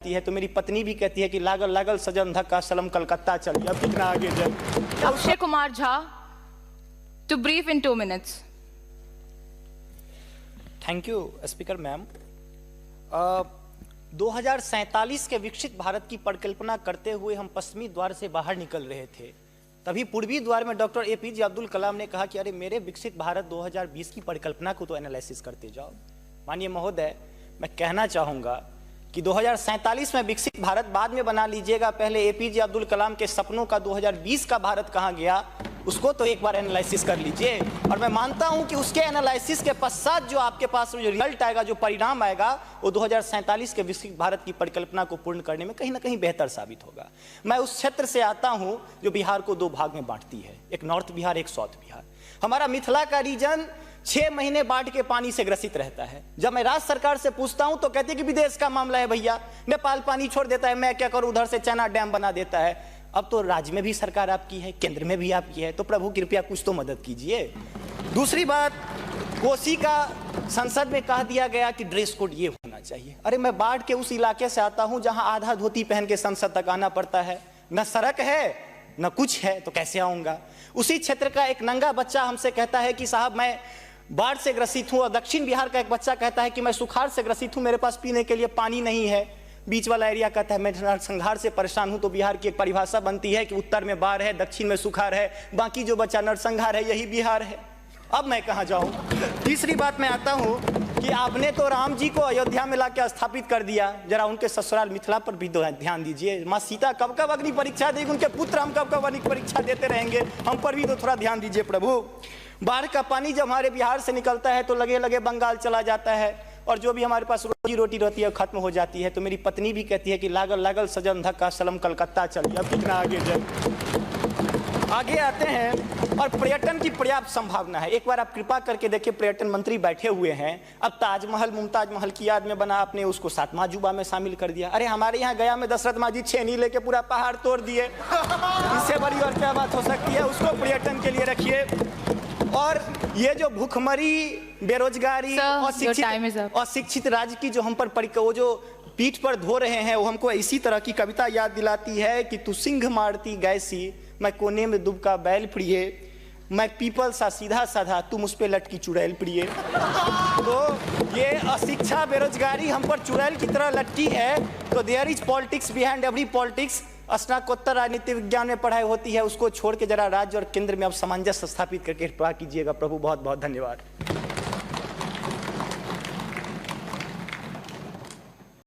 है तो मेरी पत्नी भी कहती है कि लागल लागल सजन धक्का सलम कलकत्ता चलिए। अब कितना आगे जाए। Akshay Kumar Jha to brief in 2 minutes. Thank you speaker ma'am. 2047 के विकसित भारत की परिकल्पना करते हुए हम पश्चिमी द्वार से बाहर निकल रहे थे, तभी पूर्वी द्वार में डॉक्टर APJ अब्दुल कलाम ने कहा कि अरे मेरे विकसित भारत 2020 की परिकल्पना को तो एनालिसिस करते जाओ। माननीय महोदय, मैं कहना चाहूँगा कि 2047 में विकसित भारत बाद में बना लीजिएगा, पहले APJ अब्दुल कलाम के सपनों का 2020 का भारत कहाँ गया उसको तो एक बार एनालिसिस कर लीजिए। और मैं मानता हूं कि उसके एनालिसिस के पश्चात जो आपके पास जो रिजल्ट आएगा, जो परिणाम आएगा, वो 2047 के विकसित भारत की परिकल्पना को पूर्ण करने में कहीं ना कहीं बेहतर साबित होगा। मैं उस क्षेत्र से आता हूं जो बिहार को 2 भाग में बांटती है, एक नॉर्थ बिहार, एक साउथ बिहार। हमारा मिथिला का रीजन 6 महीने बाढ़ के पानी से ग्रसित रहता है। जब मैं राज्य सरकार से पूछता हूं तो कहती है कि विदेश का मामला है भैया, नेपाल पानी छोड़ देता है, मैं क्या करूं, उधर से चैना डैम बना देता है। अब तो राज्य में भी सरकार आपकी है, केंद्र में भी आपकी है, तो प्रभु कृपया कुछ तो मदद कीजिए। दूसरी बात, कोसी का संसद में कह दिया गया कि ड्रेस कोड ये होना चाहिए। अरे मैं बाढ़ के उस इलाके से आता हूं जहां आधा धोती पहन के संसद तक आना पड़ता है, न सड़क है न कुछ है, तो कैसे आऊंगा। उसी क्षेत्र का एक नंगा बच्चा हमसे कहता है कि साहब मैं बाढ़ से ग्रसित हूं, और दक्षिण बिहार का एक बच्चा कहता है कि मैं सुखाड़ से ग्रसित हूं, मेरे पास पीने के लिए पानी नहीं है। बीच वाला एरिया कहता है मैं नरसंहार से परेशान हूं। तो बिहार की एक परिभाषा बनती है कि उत्तर में बाढ़ है, दक्षिण में सुखाड़ है, बाकी जो बचा नरसंहार है, यही बिहार है। अब मैं कहां जाऊं। तीसरी बात मैं आता हूं कि आपने तो राम जी को अयोध्या में लाकर स्थापित कर दिया, जरा उनके ससुराल मिथिला पर भी ध्यान दीजिए। माँ सीता कब कब अग्नि परीक्षा देगी, उनके पुत्र हम कब कब अग्नि परीक्षा देते रहेंगे, हम पर भी तो थोड़ा ध्यान दीजिए प्रभु। बाढ़ का पानी जब हमारे बिहार से निकलता है तो लगे लगे बंगाल चला जाता है, और जो भी हमारे पास रोजी रोटी रहती है खत्म हो जाती है। तो मेरी पत्नी भी कहती है कि लागल लागल सजन धक्का सलम कलकत्ता चलिए। अब कितना आगे जाए। आगे आते हैं, और पर्यटन की पर्याप्त संभावना है। एक बार आप कृपा करके देखिए, पर्यटन मंत्री बैठे हुए हैं। अब ताजमहल मुमताज महल की याद में बना, आपने उसको 7वां अजूबा में शामिल कर दिया। अरे हमारे यहाँ गया में दशरथ मांझी छेनी लेके पूरा पहाड़ तोड़ दिए, इससे बड़ी और क्या बात हो सकती है। उसको पर्यटन के लिए रखिए। और ये जो भूखमरी, बेरोजगारी और शिक्षित राज्य की जो हम पर वो जो पीठ पर धो रहे हैं, वो हमको इसी तरह की कविता याद दिलाती है कि तू सिंह मारती गैसी, मैं कोने में दुबका बैल प्रिय, मैं पीपल सा सीधा साधा, तुम उस पे लटकी चुड़ैल प्रिय। तो ये अशिक्षा, बेरोजगारी हम पर चुड़ैल की तरह लटकी है। तो there is politics behind every politics. स्नातकोत्तर राजनीति विज्ञान में पढ़ाई होती है, उसको छोड़ के जरा राज्य और केंद्र में अब सामंजस्य स्थापित करके कृपा कीजिएगा प्रभु। बहुत बहुत धन्यवाद।